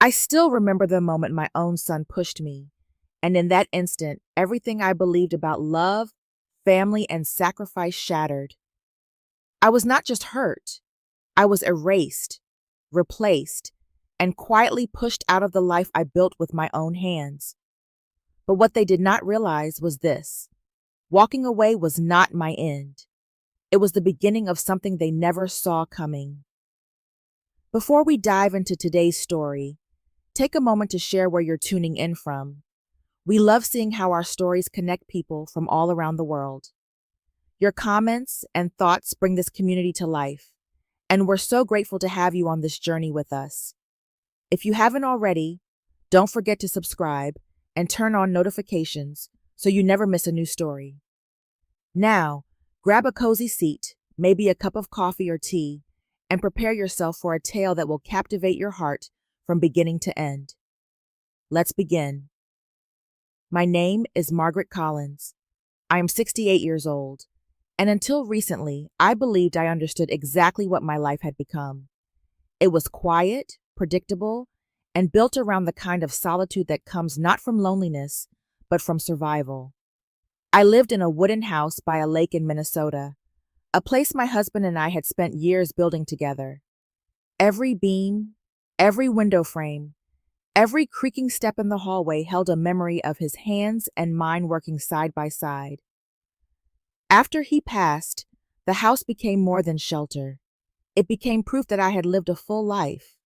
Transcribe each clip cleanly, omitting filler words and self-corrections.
I still remember the moment my own son pushed me, and in that instant, everything I believed about love, family, and sacrifice shattered. I was not just hurt, I was erased, replaced, and quietly pushed out of the life I built with my own hands. But what they did not realize was this: walking away was not my end. It was the beginning of something they never saw coming. Before we dive into today's story, take a moment to share where you're tuning in from. We love seeing how our stories connect people from all around the world. Your comments and thoughts bring this community to life, and we're so grateful to have you on this journey with us. If you haven't already, don't forget to subscribe and turn on notifications so you never miss a new story. Now, grab a cozy seat, maybe a cup of coffee or tea, and prepare yourself for a tale that will captivate your heart from beginning to end. Let's begin. My name is Margaret Collins. I am 68 years old, and until recently, I believed I understood exactly what my life had become. It was quiet, predictable, and built around the kind of solitude that comes not from loneliness, but from survival. I lived in a wooden house by a lake in Minnesota, a place my husband and I had spent years building together. Every beam, every window frame, every creaking step in the hallway held a memory of his hands and mine working side by side. After he passed, the house became more than shelter. It became proof that I had lived a full life.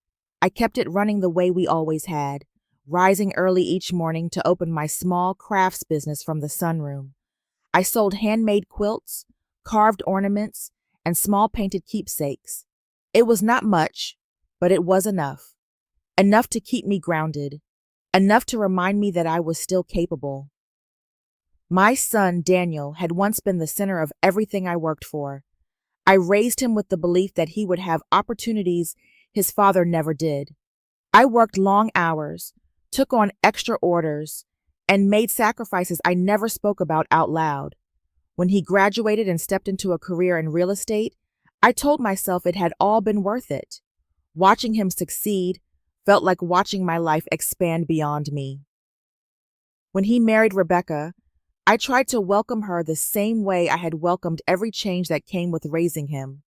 I kept it running the way we always had, rising early each morning to open my small crafts business from the sunroom. I sold handmade quilts, carved ornaments, and small painted keepsakes. It was not much, but it was enough. Enough to keep me grounded, enough to remind me that I was still capable. My son, Daniel, had once been the center of everything I worked for. I raised him with the belief that he would have opportunities his father never did. I worked long hours, took on extra orders, and made sacrifices I never spoke about out loud. When he graduated and stepped into a career in real estate, I told myself it had all been worth it. Watching him succeed felt like watching my life expand beyond me. When he married Rebecca, I tried to welcome her the same way I had welcomed every change that came with raising him.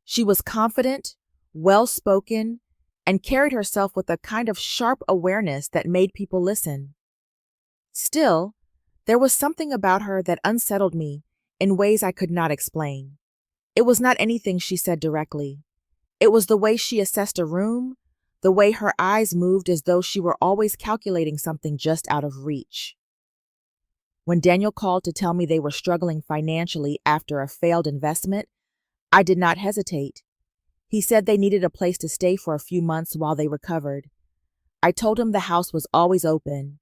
She was confident, well-spoken, and carried herself with a kind of sharp awareness that made people listen. Still, there was something about her that unsettled me in ways I could not explain. It was not anything she said directly. It was the way she assessed a room, the way her eyes moved as though she were always calculating something just out of reach. When Daniel called to tell me they were struggling financially after a failed investment, I did not hesitate. He said they needed a place to stay for a few months while they recovered. I told him the house was always open.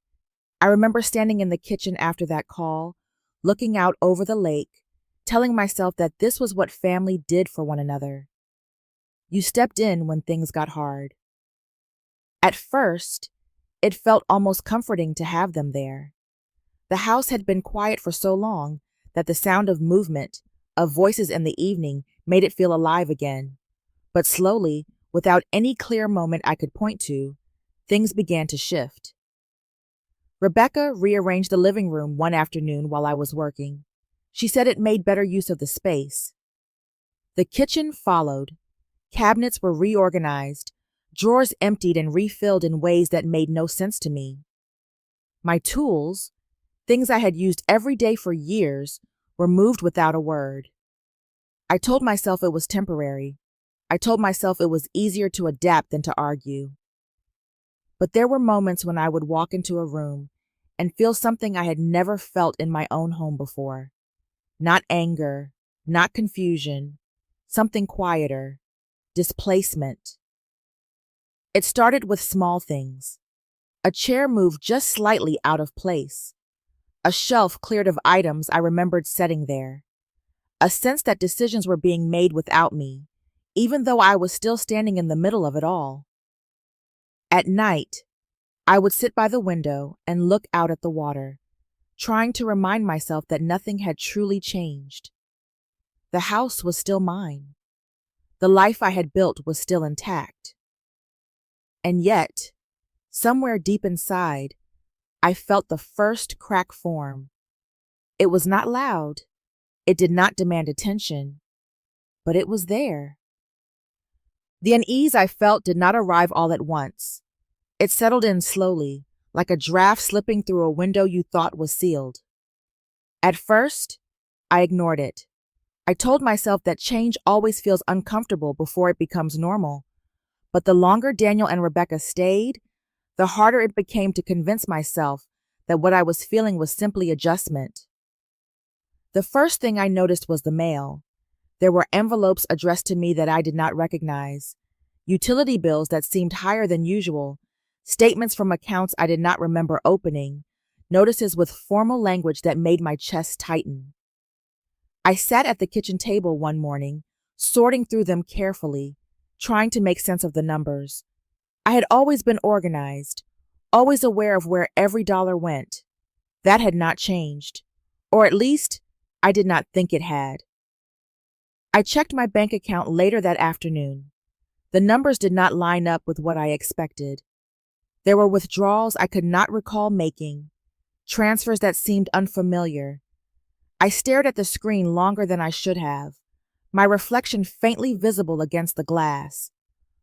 I remember standing in the kitchen after that call, looking out over the lake, telling myself that this was what family did for one another. You stepped in when things got hard. At first, it felt almost comforting to have them there. The house had been quiet for so long that the sound of movement, of voices in the evening, made it feel alive again. But slowly, without any clear moment I could point to, things began to shift. Rebecca rearranged the living room one afternoon while I was working. She said it made better use of the space. The kitchen followed. Cabinets were reorganized, drawers emptied and refilled in ways that made no sense to me. My tools, things I had used every day for years, were moved without a word. I told myself it was temporary. I told myself it was easier to adapt than to argue. But there were moments when I would walk into a room and feel something I had never felt in my own home before. Not anger, not confusion, something quieter, displacement. It started with small things. A chair moved just slightly out of place. A shelf cleared of items I remembered setting there. A sense that decisions were being made without me, even though I was still standing in the middle of it all. At night, I would sit by the window and look out at the water, trying to remind myself that nothing had truly changed. The house was still mine. The life I had built was still intact. And yet, somewhere deep inside, I felt the first crack form. It was not loud. It did not demand attention, but it was there. The unease I felt did not arrive all at once. It settled in slowly, like a draft slipping through a window you thought was sealed. At first, I ignored it. I told myself that change always feels uncomfortable before it becomes normal. But the longer Daniel and Rebecca stayed, the harder it became to convince myself that what I was feeling was simply adjustment. The first thing I noticed was the mail. There were envelopes addressed to me that I did not recognize, utility bills that seemed higher than usual, statements from accounts I did not remember opening, notices with formal language that made my chest tighten. I sat at the kitchen table one morning, sorting through them carefully, trying to make sense of the numbers. I had always been organized, always aware of where every dollar went. That had not changed, or at least I did not think it had. I checked my bank account later that afternoon. The numbers did not line up with what I expected. There were withdrawals I could not recall making, transfers that seemed unfamiliar. I stared at the screen longer than I should have, my reflection faintly visible against the glass.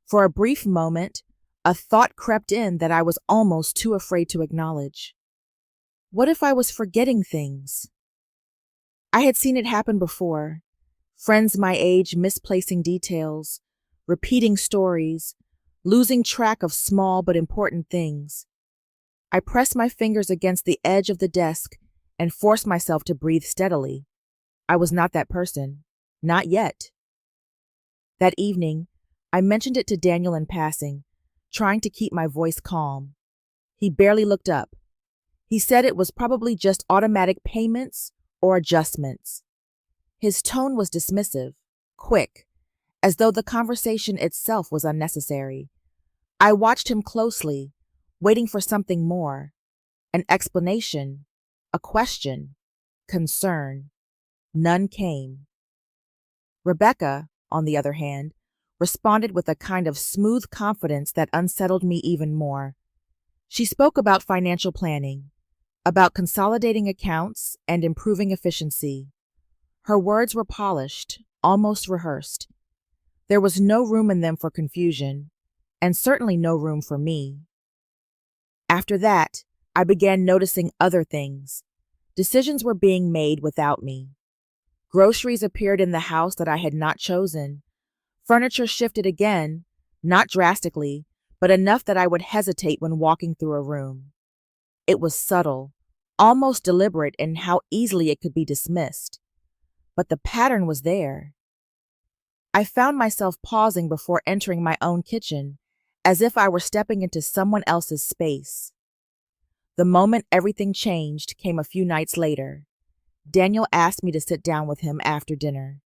For a brief moment, a thought crept in that I was almost too afraid to acknowledge. What if I was forgetting things? I had seen it happen before. Friends my age misplacing details, repeating stories, losing track of small but important things. I pressed my fingers against the edge of the desk and forced myself to breathe steadily. I was not that person. Not yet. That evening, I mentioned it to Daniel in passing, trying to keep my voice calm. He barely looked up. He said it was probably just automatic payments or adjustments. His tone was dismissive, quick, as though the conversation itself was unnecessary. I watched him closely, waiting for something more, an explanation, a question, concern. None came. Rebecca, on the other hand, responded with a kind of smooth confidence that unsettled me even more. She spoke about financial planning, about consolidating accounts and improving efficiency. Her words were polished, almost rehearsed. There was no room in them for confusion, and certainly no room for me. After that, I began noticing other things. Decisions were being made without me. Groceries appeared in the house that I had not chosen. Furniture shifted again, not drastically, but enough that I would hesitate when walking through a room. It was subtle, almost deliberate in how easily it could be dismissed. But the pattern was there. I found myself pausing before entering my own kitchen, as if I were stepping into someone else's space. The moment everything changed came a few nights later. Daniel asked me to sit down with him after dinner.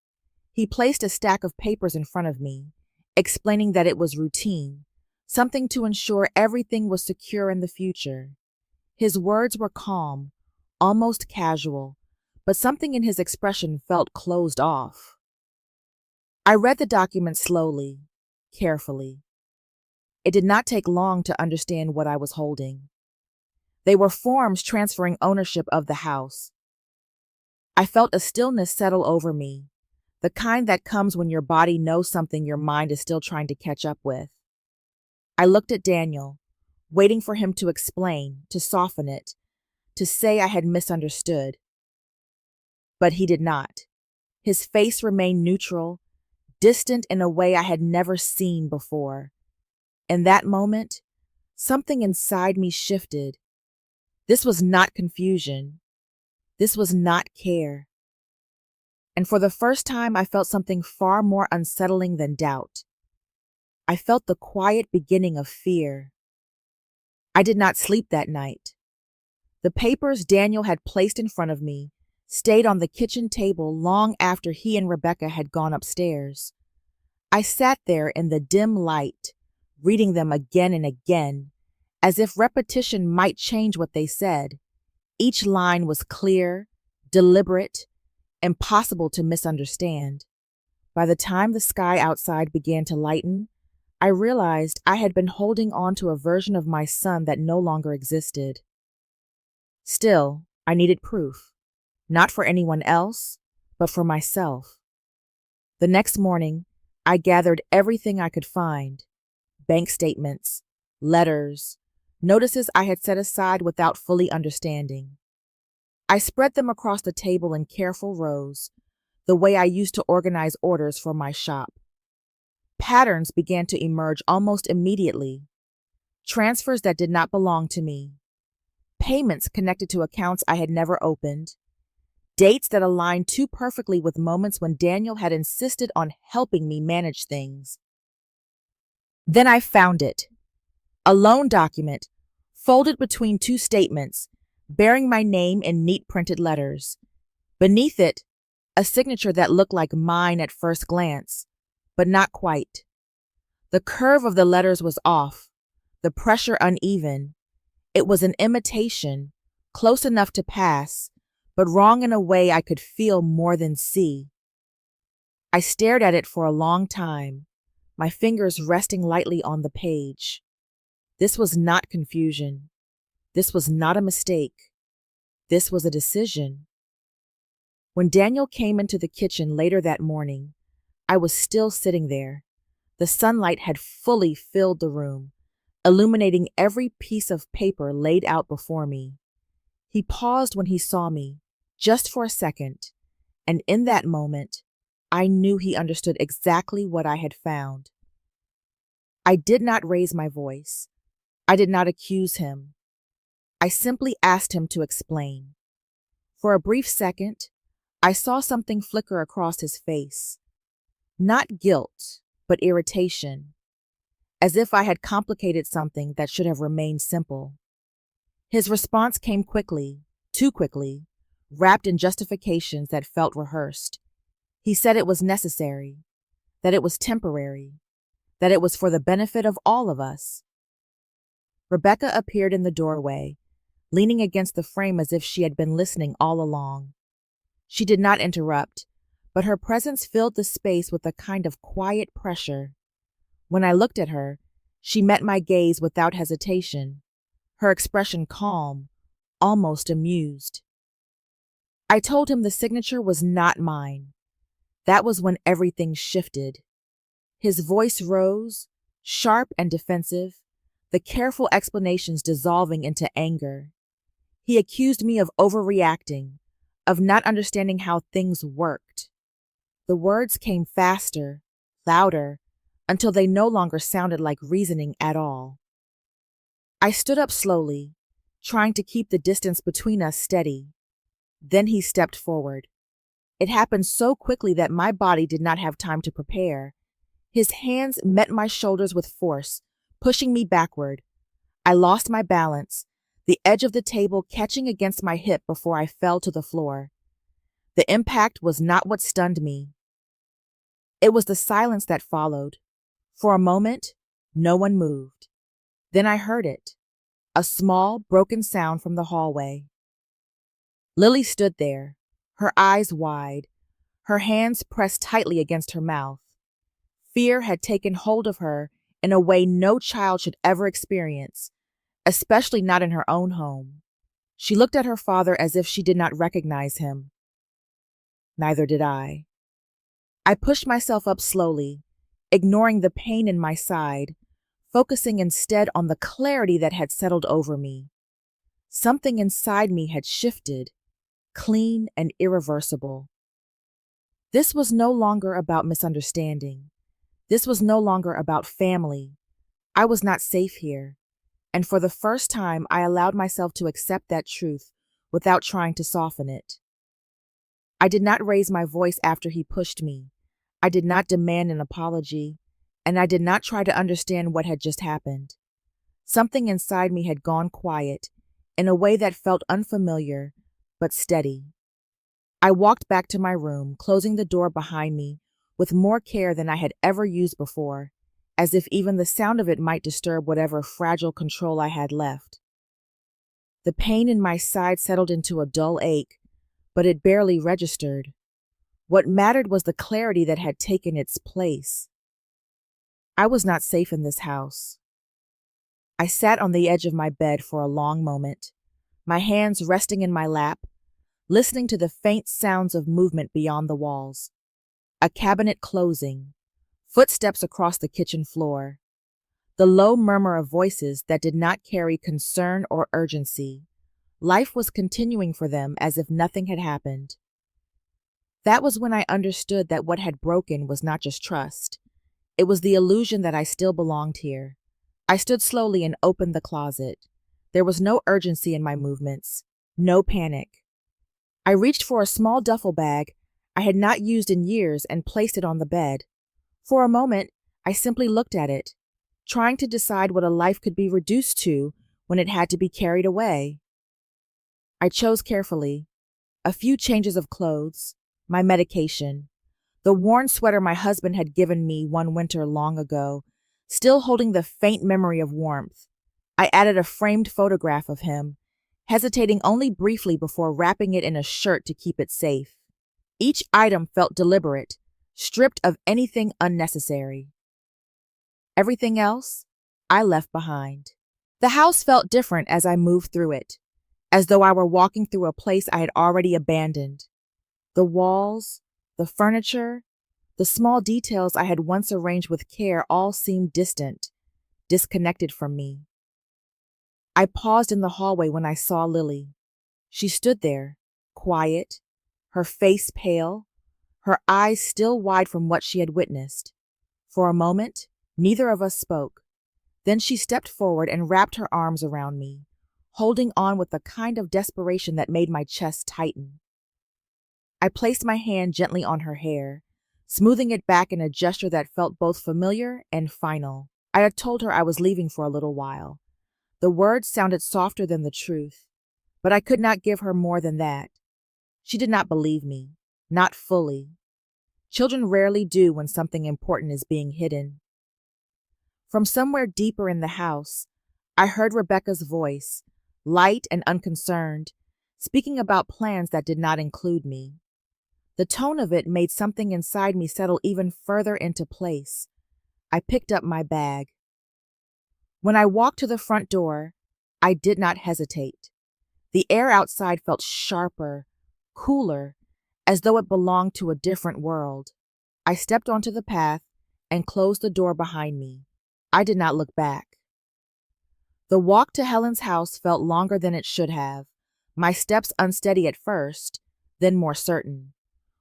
He placed a stack of papers in front of me, explaining that it was routine, something to ensure everything was secure in the future. His words were calm, almost casual, but something in his expression felt closed off. I read the document slowly, carefully. It did not take long to understand what I was holding. They were forms transferring ownership of the house. I felt a stillness settle over me, the kind that comes when your body knows something your mind is still trying to catch up with. I looked at Daniel, waiting for him to explain, to soften it, to say I had misunderstood. But he did not. His face remained neutral, distant in a way I had never seen before. In that moment, something inside me shifted. This was not confusion. This was not care. And for the first time, I felt something far more unsettling than doubt. I felt the quiet beginning of fear. I did not sleep that night. The papers Daniel had placed in front of me stayed on the kitchen table long after he and Rebecca had gone upstairs. I sat there in the dim light, reading them again and again, as if repetition might change what they said. Each line was clear, deliberate, impossible to misunderstand. By the time the sky outside began to lighten, I realized I had been holding on to a version of my son that no longer existed. Still, I needed proof, not for anyone else, but for myself. The next morning, I gathered everything I could find: bank statements, letters, notices I had set aside without fully understanding. I spread them across the table in careful rows, the way I used to organize orders for my shop. Patterns began to emerge almost immediately. Transfers that did not belong to me, payments connected to accounts I had never opened, dates that aligned too perfectly with moments when Daniel had insisted on helping me manage things. Then I found it. A loan document, folded between two statements, bearing my name in neat printed letters. Beneath it, a signature that looked like mine at first glance, but not quite. The curve of the letters was off, the pressure uneven. It was an imitation, close enough to pass, but wrong in a way I could feel more than see. I stared at it for a long time, my fingers resting lightly on the page. This was not confusion. This was not a mistake. This was a decision. When Daniel came into the kitchen later that morning, I was still sitting there. The sunlight had fully filled the room, illuminating every piece of paper laid out before me. He paused when he saw me, just for a second, and in that moment, I knew he understood exactly what I had found. I did not raise my voice. I did not accuse him. I simply asked him to explain. For a brief second, I saw something flicker across his face. Not guilt, but irritation, as if I had complicated something that should have remained simple. His response came quickly, too quickly, wrapped in justifications that felt rehearsed. He said it was necessary, that it was temporary, that it was for the benefit of all of us. Rebecca appeared in the doorway, leaning against the frame as if she had been listening all along. She did not interrupt, but her presence filled the space with a kind of quiet pressure. When I looked at her, she met my gaze without hesitation, her expression calm, almost amused. I told him the signature was not mine. That was when everything shifted. His voice rose, sharp and defensive, the careful explanations dissolving into anger. He accused me of overreacting, of not understanding how things worked. The words came faster, louder, until they no longer sounded like reasoning at all. I stood up slowly, trying to keep the distance between us steady. Then he stepped forward. It happened so quickly that my body did not have time to prepare. His hands met my shoulders with force, pushing me backward. I lost my balance, the edge of the table catching against my hip before I fell to the floor. The impact was not what stunned me. It was the silence that followed. For a moment, no one moved. Then I heard it, a small, broken sound from the hallway. Lily stood there, her eyes wide, her hands pressed tightly against her mouth. Fear had taken hold of her in a way no child should ever experience, especially not in her own home. She looked at her father as if she did not recognize him. Neither did I. I pushed myself up slowly, ignoring the pain in my side, focusing instead on the clarity that had settled over me. Something inside me had shifted, clean and irreversible. This was no longer about misunderstanding. This was no longer about family. I was not safe here, and for the first time I allowed myself to accept that truth without trying to soften it. I did not raise my voice after he pushed me. I did not demand an apology, and I did not try to understand what had just happened. Something inside me had gone quiet, in a way that felt unfamiliar, but steady. I walked back to my room, closing the door behind me with more care than I had ever used before, as if even the sound of it might disturb whatever fragile control I had left. The pain in my side settled into a dull ache, but it barely registered. What mattered was the clarity that had taken its place. I was not safe in this house. I sat on the edge of my bed for a long moment, my hands resting in my lap, listening to the faint sounds of movement beyond the walls. A cabinet closing, footsteps across the kitchen floor, the low murmur of voices that did not carry concern or urgency. Life was continuing for them as if nothing had happened. That was when I understood that what had broken was not just trust. It was the illusion that I still belonged here. I stood slowly and opened the closet. There was no urgency in my movements, no panic. I reached for a small duffel bag I had not used in years and placed it on the bed. For a moment, I simply looked at it, trying to decide what a life could be reduced to when it had to be carried away. I chose carefully. A few changes of clothes, my medication, the worn sweater my husband had given me one winter long ago, still holding the faint memory of warmth. I added a framed photograph of him, hesitating only briefly before wrapping it in a shirt to keep it safe. Each item felt deliberate, stripped of anything unnecessary. Everything else, I left behind. The house felt different as I moved through it, as though I were walking through a place I had already abandoned. The walls, the furniture, the small details I had once arranged with care all seemed distant, disconnected from me. I paused in the hallway when I saw Lily. She stood there, quiet, her face pale, her eyes still wide from what she had witnessed. For a moment, neither of us spoke. Then she stepped forward and wrapped her arms around me, holding on with a kind of desperation that made my chest tighten. I placed my hand gently on her hair, smoothing it back in a gesture that felt both familiar and final. I had told her I was leaving for a little while. The words sounded softer than the truth, but I could not give her more than that. She did not believe me, not fully. Children rarely do when something important is being hidden. From somewhere deeper in the house, I heard Rebecca's voice, light and unconcerned, speaking about plans that did not include me. The tone of it made something inside me settle even further into place. I picked up my bag. When I walked to the front door, I did not hesitate. The air outside felt sharper, cooler, as though it belonged to a different world. I stepped onto the path and closed the door behind me. I did not look back. The walk to Helen's house felt longer than it should have, my steps unsteady at first, then more certain.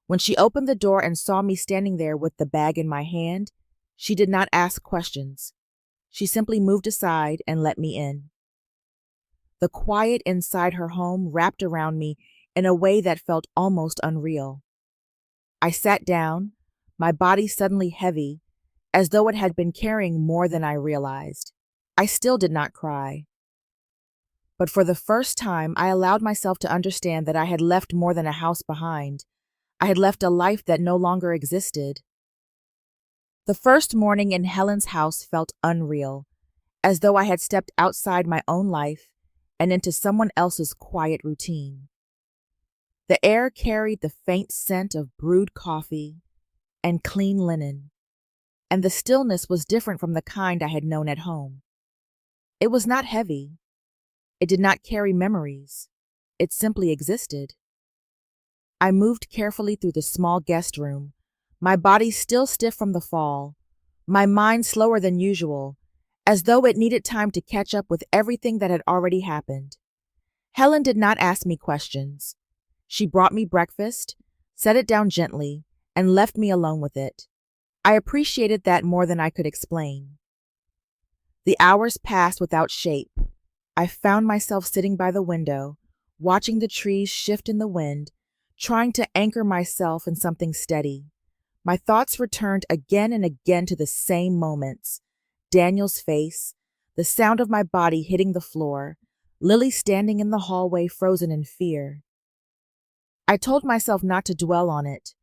When she opened the door and saw me standing there with the bag in my hand, she did not ask questions. She simply moved aside and let me in. The quiet inside her home wrapped around me in a way that felt almost unreal. I sat down, my body suddenly heavy, as though it had been carrying more than I realized. I still did not cry. But for the first time, I allowed myself to understand that I had left more than a house behind. I had left a life that no longer existed. The first morning in Helen's house felt unreal, as though I had stepped outside my own life and into someone else's quiet routine. The air carried the faint scent of brewed coffee and clean linen, and the stillness was different from the kind I had known at home. It was not heavy. It did not carry memories. It simply existed. I moved carefully through the small guest room, my body still stiff from the fall, my mind slower than usual, as though it needed time to catch up with everything that had already happened. Helen did not ask me questions. She brought me breakfast, set it down gently, and left me alone with it. I appreciated that more than I could explain. The hours passed without shape. I found myself sitting by the window, watching the trees shift in the wind, trying to anchor myself in something steady. My thoughts returned again and again to the same moments. Daniel's face, the sound of my body hitting the floor, Lily standing in the hallway frozen in fear. I told myself not to dwell on it,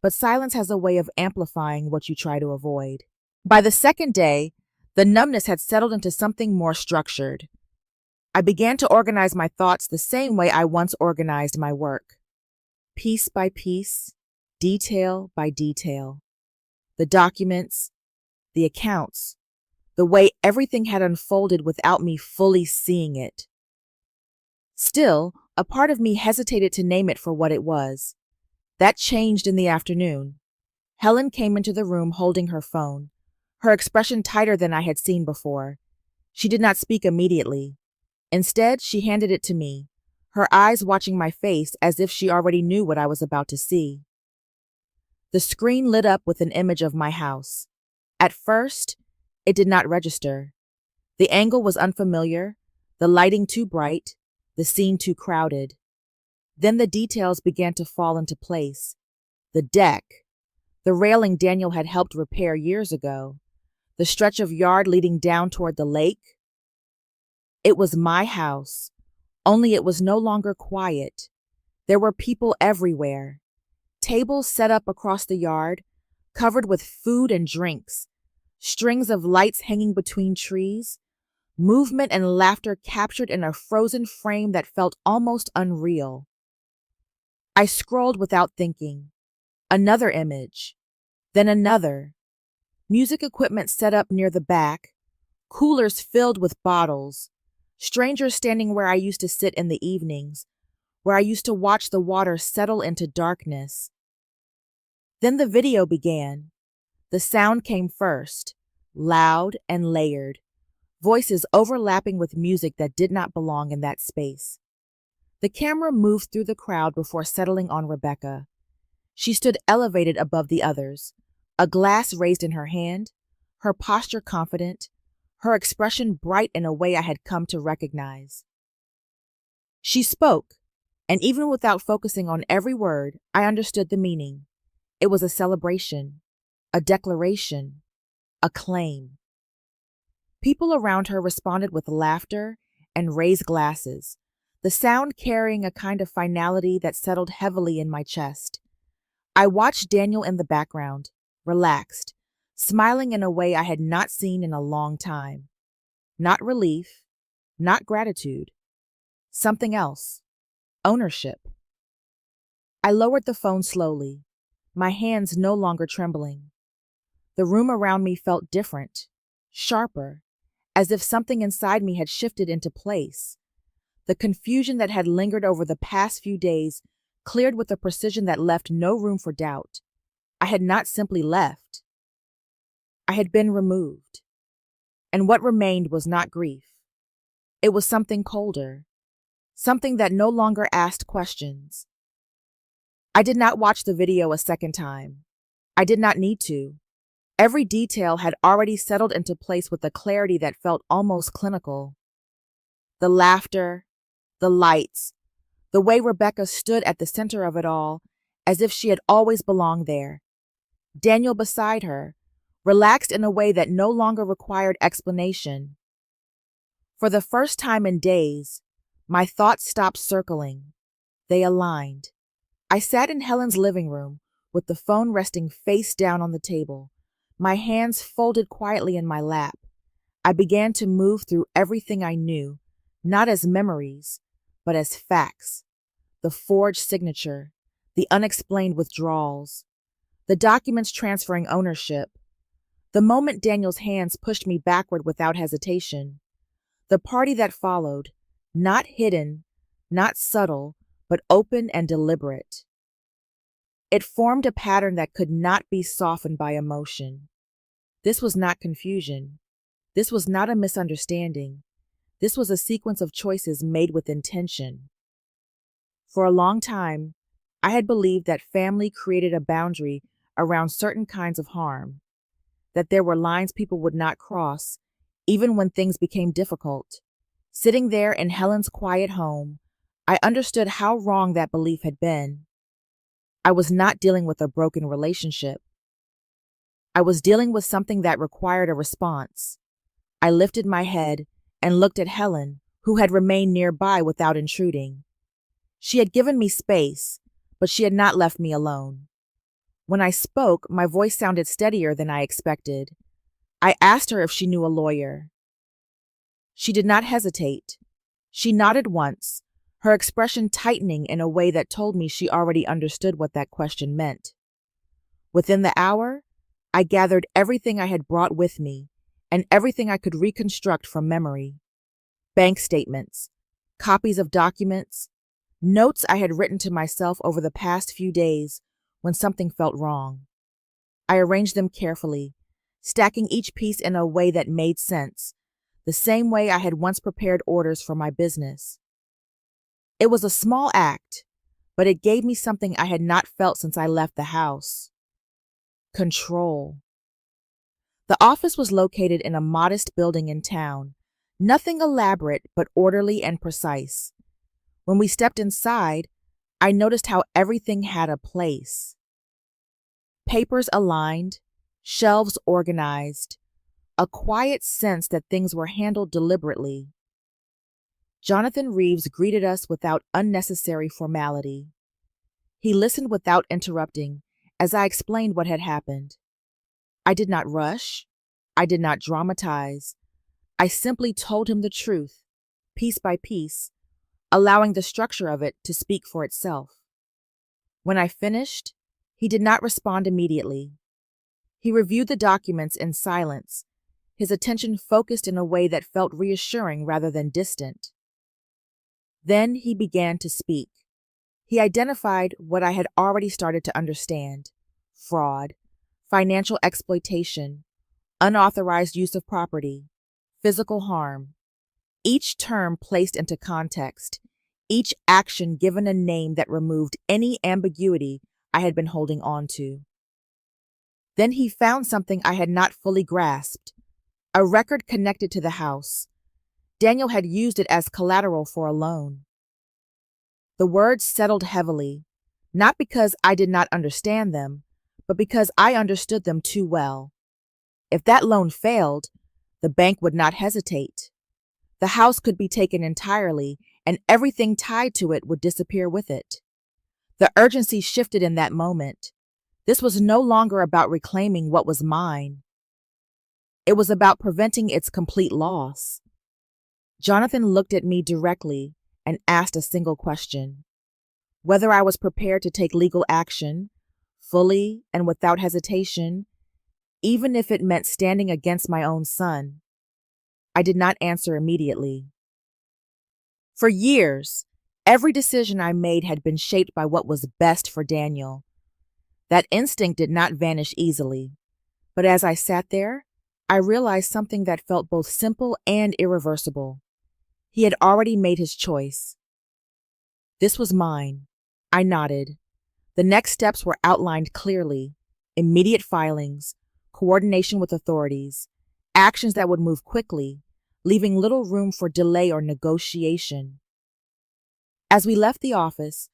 but silence has a way of amplifying what you try to avoid. By the second day, the numbness had settled into something more structured. I began to organize my thoughts the same way I once organized my work. Piece by piece, detail by detail. The documents, the accounts, the way everything had unfolded without me fully seeing it. Still, a part of me hesitated to name it for what it was. That changed in the afternoon. Helen came into the room holding her phone, her expression tighter than I had seen before. She did not speak immediately. Instead, she handed it to me, her eyes watching my face as if she already knew what I was about to see. The screen lit up with an image of my house. At first, it did not register. The angle was unfamiliar, the lighting too bright, the scene too crowded. Then the details began to fall into place. The deck, the railing Daniel had helped repair years ago, the stretch of yard leading down toward the lake. It was my house, only it was no longer quiet. There were people everywhere. Tables set up across the yard, covered with food and drinks, strings of lights hanging between trees, movement and laughter captured in a frozen frame that felt almost unreal. I scrolled without thinking. Another image, then another. Music equipment set up near the back, coolers filled with bottles, strangers standing where I used to sit in the evenings, where I used to watch the water settle into darkness. Then the video began. The sound came first, loud and layered, voices overlapping with music that did not belong in that space. The camera moved through the crowd before settling on Rebecca. She stood elevated above the others, a glass raised in her hand, her posture confident, her expression bright in a way I had come to recognize. She spoke, and even without focusing on every word, I understood the meaning. It was a celebration, a declaration, a claim. People around her responded with laughter and raised glasses, the sound carrying a kind of finality that settled heavily in my chest. I watched Daniel in the background, relaxed, smiling in a way I had not seen in a long time. Not relief, not gratitude. Something else. Ownership. I lowered the phone slowly, my hands no longer trembling. The room around me felt different, sharper, as if something inside me had shifted into place. The confusion that had lingered over the past few days cleared with a precision that left no room for doubt. I had not simply left. I had been removed. And what remained was not grief. It was something colder, something that no longer asked questions. I did not watch the video a second time. I did not need to. Every detail had already settled into place with a clarity that felt almost clinical. The laughter, the lights, the way Rebecca stood at the center of it all, as if she had always belonged there. Daniel beside her, relaxed in a way that no longer required explanation. For the first time in days, my thoughts stopped circling. They aligned. I sat in Helen's living room, with the phone resting face down on the table, my hands folded quietly in my lap. I began to move through everything I knew, not as memories, but as facts. The forged signature, the unexplained withdrawals, the documents transferring ownership. The moment Daniel's hands pushed me backward without hesitation. The party that followed, not hidden, not subtle, but open and deliberate. It formed a pattern that could not be softened by emotion. This was not confusion. This was not a misunderstanding. This was a sequence of choices made with intention. For a long time, I had believed that family created a boundary around certain kinds of harm, that there were lines people would not cross, even when things became difficult. Sitting there in Helen's quiet home, I understood how wrong that belief had been. I was not dealing with a broken relationship. I was dealing with something that required a response. I lifted my head and looked at Helen, who had remained nearby without intruding. She had given me space, but she had not left me alone. When I spoke, my voice sounded steadier than I expected. I asked her if she knew a lawyer. She did not hesitate. She nodded once, her expression tightening in a way that told me she already understood what that question meant. Within the hour, I gathered everything I had brought with me and everything I could reconstruct from memory. Bank statements, copies of documents, notes I had written to myself over the past few days when something felt wrong. I arranged them carefully, stacking each piece in a way that made sense, the same way I had once prepared orders for my business. It was a small act, but it gave me something I had not felt since I left the house: control. The office was located in a modest building in town, nothing elaborate but orderly and precise. When we stepped inside, I noticed how everything had a place. Papers aligned, shelves organized, a quiet sense that things were handled deliberately. Jonathan Reeves greeted us without unnecessary formality. He listened without interrupting as I explained what had happened. I did not rush. I did not dramatize. I simply told him the truth, piece by piece, allowing the structure of it to speak for itself. When I finished, he did not respond immediately. He reviewed the documents in silence, his attention focused in a way that felt reassuring rather than distant. Then he began to speak. He identified what I had already started to understand: fraud, financial exploitation, unauthorized use of property, physical harm. Each term placed into context, each action given a name that removed any ambiguity I had been holding on to. Then he found something I had not fully grasped: a record connected to the house. Daniel had used it as collateral for a loan. The words settled heavily, not because I did not understand them, but because I understood them too well. If that loan failed, the bank would not hesitate. The house could be taken entirely, and everything tied to it would disappear with it. The urgency shifted in that moment. This was no longer about reclaiming what was mine. It was about preventing its complete loss. Jonathan looked at me directly and asked a single question: whether I was prepared to take legal action, fully and without hesitation, even if it meant standing against my own son. I did not answer immediately. For years, every decision I made had been shaped by what was best for Daniel. That instinct did not vanish easily, but as I sat there, I realized something that felt both simple and irreversible. He had already made his choice. This was mine. I nodded. The next steps were outlined clearly: immediate filings, coordination with authorities, actions that would move quickly, leaving little room for delay or negotiation. As we left the office,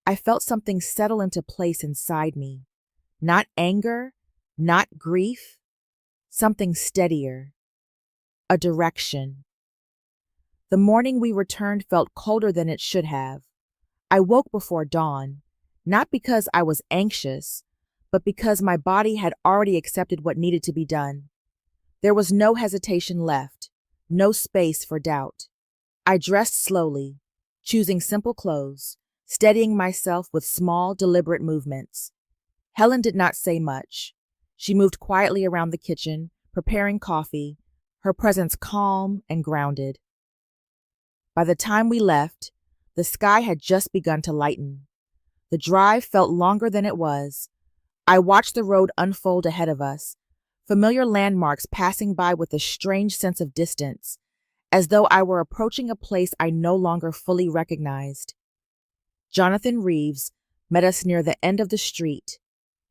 I felt something settle into place inside me. Not anger, not grief, something steadier. A direction. The morning we returned felt colder than it should have. I woke before dawn, not because I was anxious, but because my body had already accepted what needed to be done. There was no hesitation left, no space for doubt. I dressed slowly, choosing simple clothes, steadying myself with small, deliberate movements. Helen did not say much. She moved quietly around the kitchen, preparing coffee, her presence calm and grounded. By the time we left, the sky had just begun to lighten. The drive felt longer than it was. I watched the road unfold ahead of us, familiar landmarks passing by with a strange sense of distance, as though I were approaching a place I no longer fully recognized. Jonathan Reeves met us near the end of the street,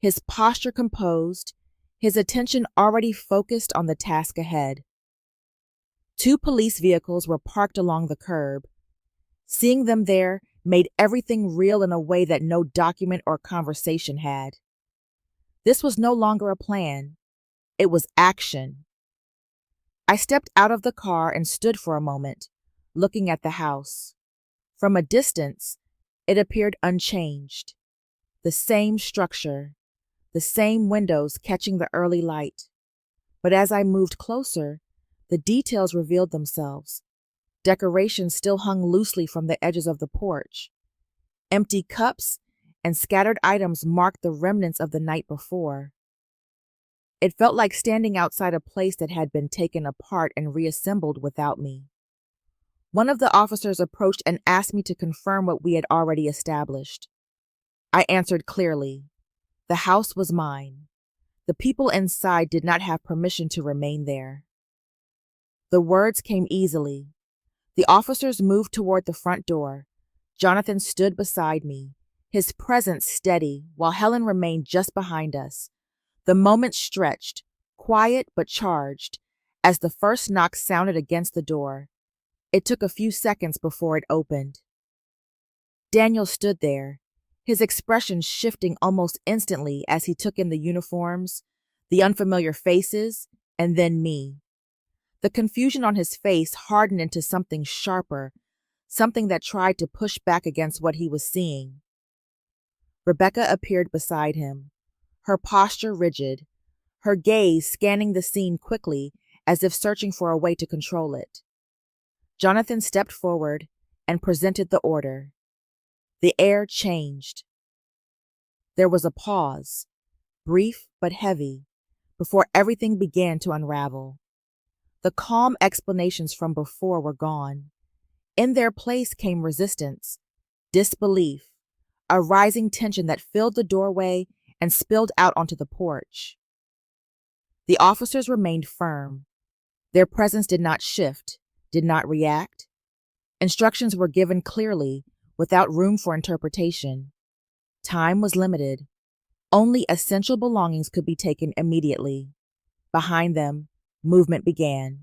his posture composed, his attention already focused on the task ahead. 2 police vehicles were parked along the curb. Seeing them there made everything real in a way that no document or conversation had. This was no longer a plan. It was action. I stepped out of the car and stood for a moment, looking at the house. From a distance, it appeared unchanged. The same structure, the same windows catching the early light. But as I moved closer, the details revealed themselves. Decorations still hung loosely from the edges of the porch. Empty cups and scattered items marked the remnants of the night before. It felt like standing outside a place that had been taken apart and reassembled without me. One of the officers approached and asked me to confirm what we had already established. I answered clearly. The house was mine. The people inside did not have permission to remain there. The words came easily. The officers moved toward the front door. Jonathan stood beside me, his presence steady, while Helen remained just behind us. The moment stretched, quiet but charged, as the first knock sounded against the door. It took a few seconds before it opened. Daniel stood there, his expression shifting almost instantly as he took in the uniforms, the unfamiliar faces, and then me. The confusion on his face hardened into something sharper, something that tried to push back against what he was seeing. Rebecca appeared beside him, her posture rigid, her gaze scanning the scene quickly as if searching for a way to control it. Jonathan stepped forward and presented the order. The air changed. There was a pause, brief but heavy, before everything began to unravel. The calm explanations from before were gone. In their place came resistance, disbelief, a rising tension that filled the doorway and spilled out onto the porch. The officers remained firm. Their presence did not shift, did not react. Instructions were given clearly, without room for interpretation. Time was limited. Only essential belongings could be taken immediately. Behind them, movement began.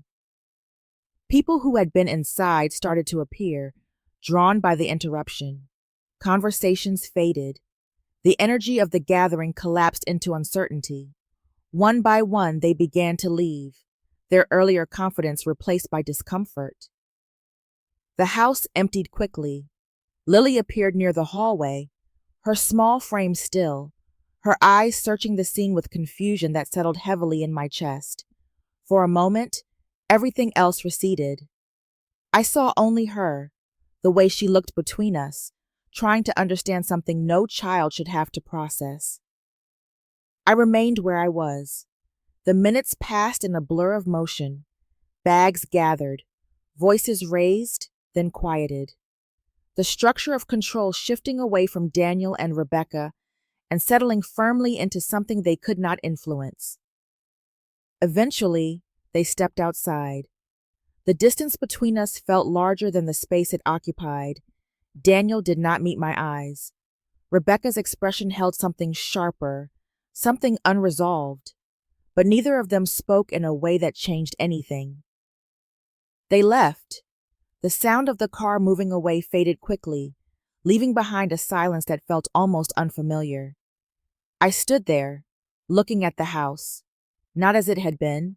People who had been inside started to appear, drawn by the interruption. Conversations faded. The energy of the gathering collapsed into uncertainty. One by one, they began to leave, their earlier confidence replaced by discomfort. The house emptied quickly. Lily appeared near the hallway, her small frame still, her eyes searching the scene with confusion that settled heavily in my chest. For a moment, everything else receded. I saw only her, the way she looked between us, trying to understand something no child should have to process. I remained where I was. The minutes passed in a blur of motion. Bags gathered, voices raised, then quieted. The structure of control shifting away from Daniel and Rebecca and settling firmly into something they could not influence. Eventually, they stepped outside. The distance between us felt larger than the space it occupied. Daniel did not meet my eyes. Rebecca's expression held something sharper, something unresolved, but neither of them spoke in a way that changed anything. They left. The sound of the car moving away faded quickly, leaving behind a silence that felt almost unfamiliar. I stood there, looking at the house, not as it had been,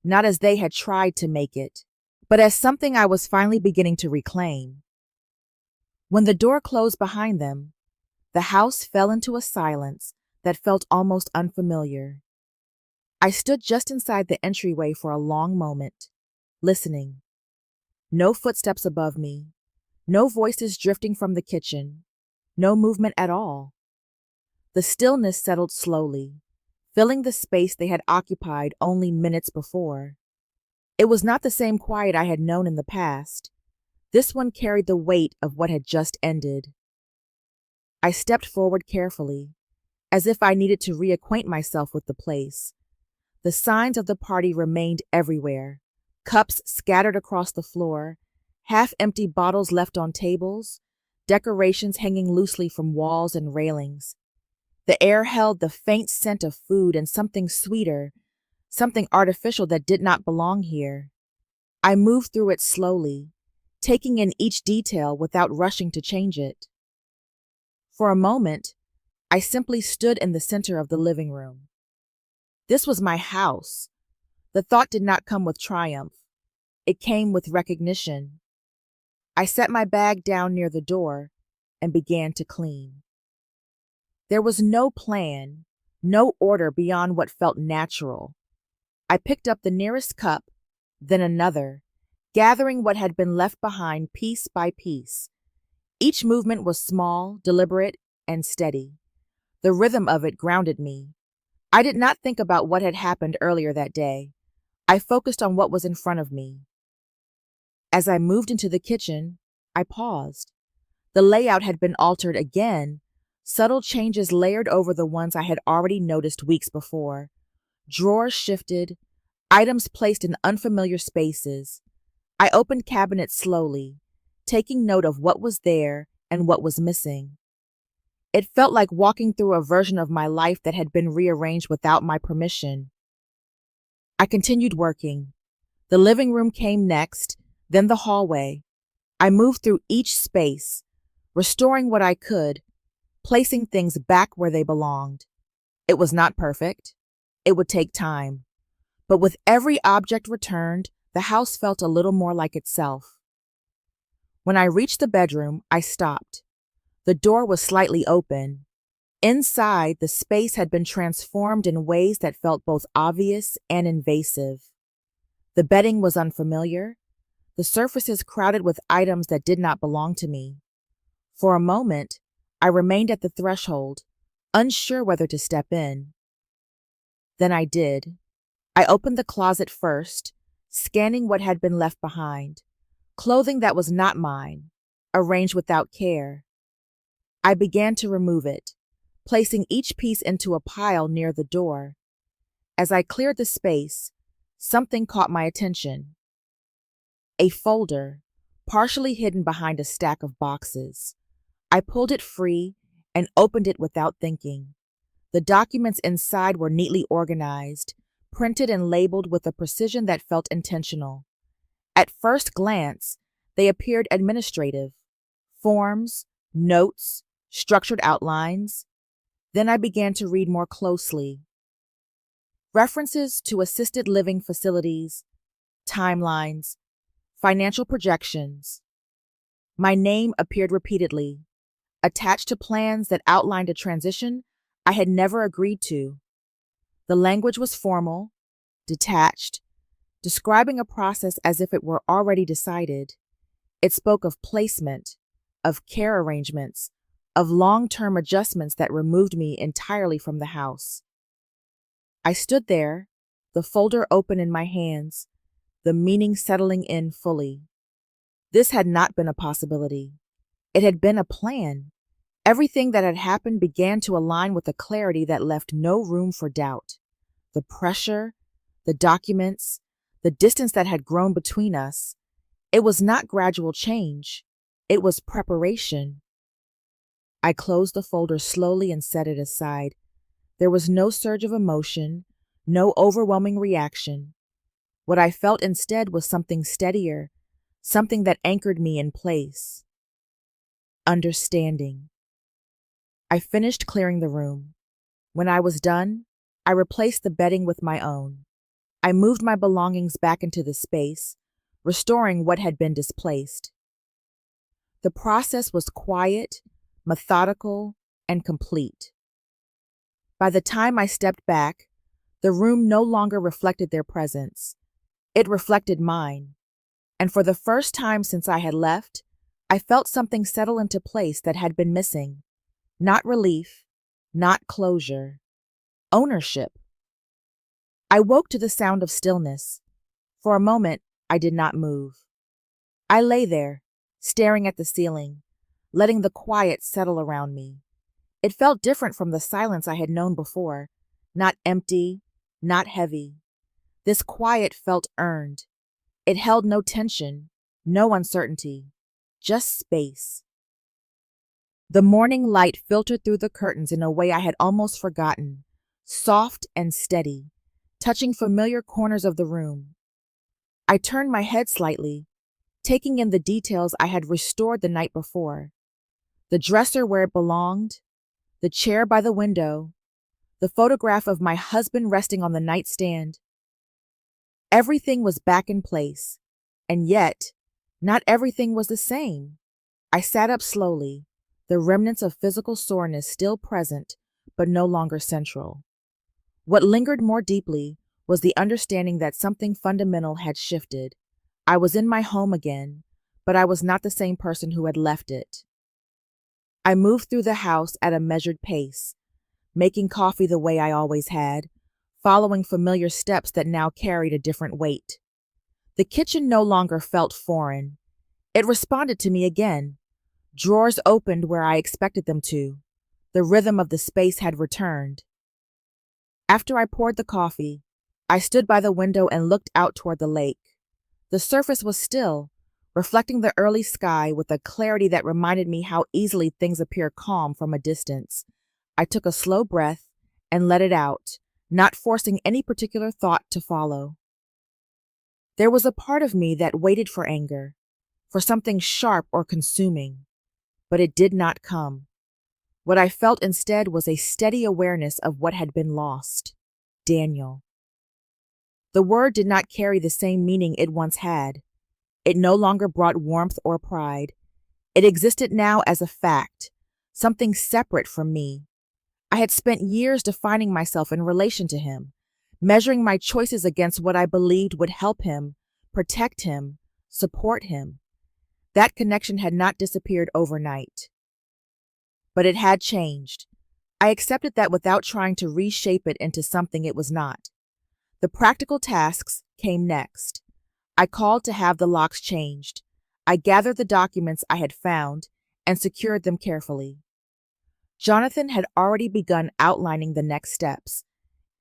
not as they had tried to make it, but as something I was finally beginning to reclaim. When the door closed behind them, the house fell into a silence that felt almost unfamiliar. I stood just inside the entryway for a long moment, listening. No footsteps above me, no voices drifting from the kitchen, no movement at all. The stillness settled slowly, filling the space they had occupied only minutes before. It was not the same quiet I had known in the past. This one carried the weight of what had just ended. I stepped forward carefully, as if I needed to reacquaint myself with the place. The signs of the party remained everywhere, cups scattered across the floor, half-empty bottles left on tables, decorations hanging loosely from walls and railings. The air held the faint scent of food and something sweeter, something artificial that did not belong here. I moved through it slowly, taking in each detail without rushing to change it. For a moment, I simply stood in the center of the living room. This was my house. The thought did not come with triumph. It came with recognition. I set my bag down near the door and began to clean. There was no plan, no order beyond what felt natural. I picked up the nearest cup, then another, gathering what had been left behind piece by piece. Each movement was small, deliberate, and steady. The rhythm of it grounded me. I did not think about what had happened earlier that day. I focused on what was in front of me. As I moved into the kitchen, I paused. The layout had been altered again, subtle changes layered over the ones I had already noticed weeks before. Drawers shifted, items placed in unfamiliar spaces. I opened cabinets slowly, taking note of what was there and what was missing. It felt like walking through a version of my life that had been rearranged without my permission. I continued working. The living room came next, then the hallway. I moved through each space, restoring what I could, placing things back where they belonged. It was not perfect. It would take time. But with every object returned, the house felt a little more like itself. When I reached the bedroom, I stopped. The door was slightly open. Inside, the space had been transformed in ways that felt both obvious and invasive. The bedding was unfamiliar, the surfaces crowded with items that did not belong to me. For a moment, I remained at the threshold, unsure whether to step in. Then I did. I opened the closet first, scanning what had been left behind. Clothing that was not mine, arranged without care. I began to remove it, placing each piece into a pile near the door. As I cleared the space, something caught my attention. A folder, partially hidden behind a stack of boxes. I pulled it free and opened it without thinking. The documents inside were neatly organized, printed and labeled with a precision that felt intentional. At first glance, they appeared administrative. Forms, notes, structured outlines. Then I began to read more closely. References to assisted living facilities, timelines, financial projections. My name appeared repeatedly, attached to plans that outlined a transition I had never agreed to. The language was formal, detached, describing a process as if it were already decided. It spoke of placement, of care arrangements, of long-term adjustments that removed me entirely from the house. I stood there, the folder open in my hands, the meaning settling in fully. This had not been a possibility. It had been a plan. Everything that had happened began to align with a clarity that left no room for doubt. The pressure, the documents, the distance that had grown between us. It was not gradual change. It was preparation. I closed the folder slowly and set it aside. There was no surge of emotion, no overwhelming reaction. What I felt instead was something steadier, something that anchored me in place. Understanding. I finished clearing the room. When I was done, I replaced the bedding with my own. I moved my belongings back into the space, restoring what had been displaced. The process was quiet, methodical, and complete. By the time I stepped back, the room no longer reflected their presence. It reflected mine. And for the first time since I had left, I felt something settle into place that had been missing. Not relief, not closure. Ownership. I woke to the sound of stillness. For a moment, I did not move. I lay there, staring at the ceiling, letting the quiet settle around me. It felt different from the silence I had known before, not empty, not heavy. This quiet felt earned. It held no tension, no uncertainty, just space. The morning light filtered through the curtains in a way I had almost forgotten, soft and steady, touching familiar corners of the room. I turned my head slightly, taking in the details I had restored the night before. The dresser where it belonged, the chair by the window, the photograph of my husband resting on the nightstand. Everything was back in place, and yet, not everything was the same. I sat up slowly, the remnants of physical soreness still present, but no longer central. What lingered more deeply was the understanding that something fundamental had shifted. I was in my home again, but I was not the same person who had left it. I moved through the house at a measured pace, making coffee the way I always had, following familiar steps that now carried a different weight. The kitchen no longer felt foreign. It responded to me again. Drawers opened where I expected them to. The rhythm of the space had returned. After I poured the coffee, I stood by the window and looked out toward the lake. The surface was still, reflecting the early sky with a clarity that reminded me how easily things appear calm from a distance. I took a slow breath and let it out, not forcing any particular thought to follow. There was a part of me that waited for anger, for something sharp or consuming, but it did not come. What I felt instead was a steady awareness of what had been lost. Daniel. The word did not carry the same meaning it once had. It no longer brought warmth or pride. It existed now as a fact, something separate from me. I had spent years defining myself in relation to him, measuring my choices against what I believed would help him, protect him, support him. That connection had not disappeared overnight. But it had changed. I accepted that without trying to reshape it into something it was not. The practical tasks came next. I called to have the locks changed. I gathered the documents I had found and secured them carefully. Jonathan had already begun outlining the next steps,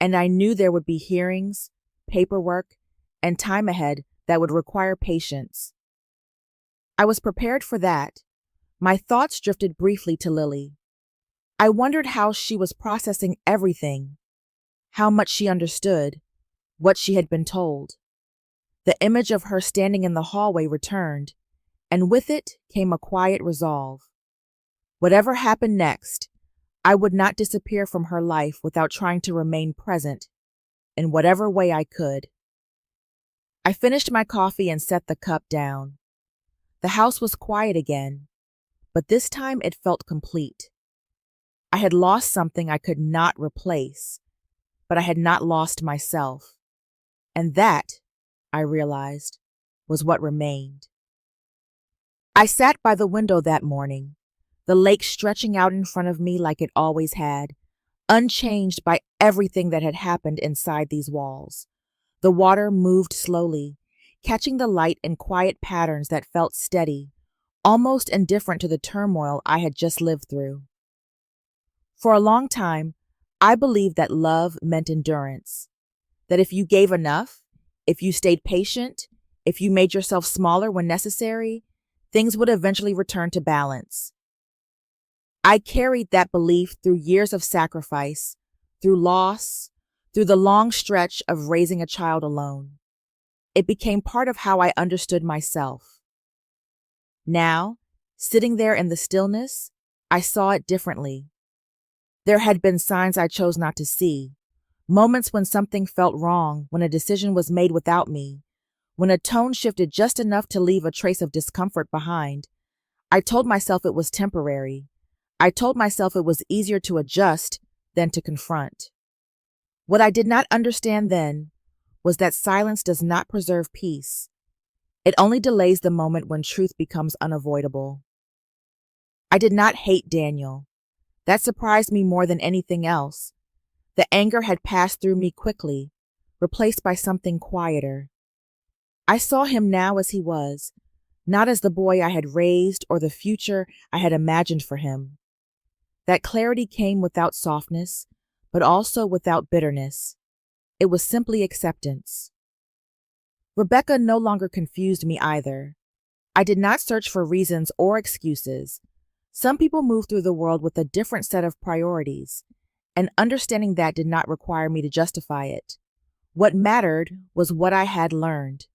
and I knew there would be hearings, paperwork, and time ahead that would require patience. I was prepared for that. My thoughts drifted briefly to Lily. I wondered how she was processing everything, how much she understood, what she had been told. The image of her standing in the hallway returned, and with it came a quiet resolve. Whatever happened next, I would not disappear from her life without trying to remain present in whatever way I could. I finished my coffee and set the cup down. The house was quiet again, but this time it felt complete. I had lost something I could not replace, but I had not lost myself. And that, I realized, was what remained. I sat by the window that morning, the lake stretching out in front of me like it always had, unchanged by everything that had happened inside these walls. The water moved slowly, catching the light in quiet patterns that felt steady, almost indifferent to the turmoil I had just lived through. For a long time, I believed that love meant endurance, that if you gave enough, if you stayed patient, if you made yourself smaller when necessary, things would eventually return to balance. I carried that belief through years of sacrifice, through loss, through the long stretch of raising a child alone. It became part of how I understood myself. Now, sitting there in the stillness, I saw it differently. There had been signs I chose not to see, moments when something felt wrong, when a decision was made without me, when a tone shifted just enough to leave a trace of discomfort behind. I told myself it was temporary. I told myself it was easier to adjust than to confront. What I did not understand then was that silence does not preserve peace. It only delays the moment when truth becomes unavoidable. I did not hate Daniel. That surprised me more than anything else. The anger had passed through me quickly, replaced by something quieter. I saw him now as he was, not as the boy I had raised or the future I had imagined for him. That clarity came without softness, but also without bitterness. It was simply acceptance. Rebecca no longer confused me either. I did not search for reasons or excuses. Some people move through the world with a different set of priorities, and understanding that did not require me to justify it. What mattered was what I had learned.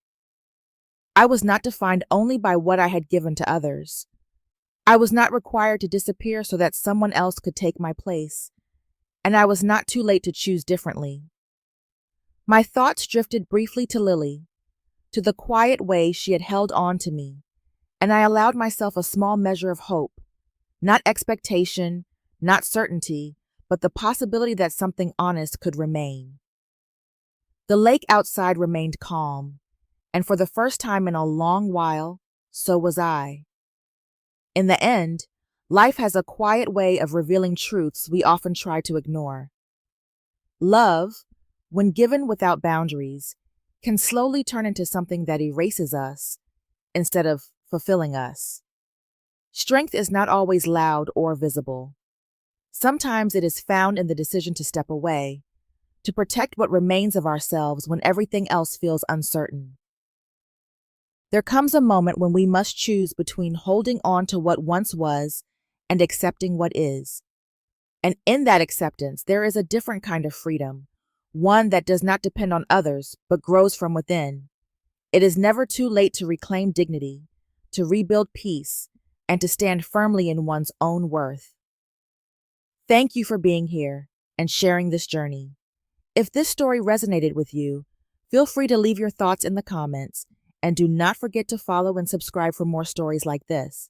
I was not defined only by what I had given to others. I was not required to disappear so that someone else could take my place, and I was not too late to choose differently. My thoughts drifted briefly to Lily, to the quiet way she had held on to me, and I allowed myself a small measure of hope, not expectation, not certainty, but the possibility that something honest could remain. The lake outside remained calm, and for the first time in a long while, so was I. In the end, Life has a quiet way of revealing truths we often try to ignore. Love, when given without boundaries, can slowly turn into something that erases us instead of fulfilling us. Strength is not always loud or visible. Sometimes it is found in the decision to step away, to protect what remains of ourselves when everything else feels uncertain. There comes a moment when we must choose between holding on to what once was and accepting what is. And in that acceptance, there is a different kind of freedom, one that does not depend on others, but grows from within. It is never too late to reclaim dignity, to rebuild peace, and to stand firmly in one's own worth. Thank you for being here and sharing this journey. If this story resonated with you, feel free to leave your thoughts in the comments, and do not forget to follow and subscribe for more stories like this.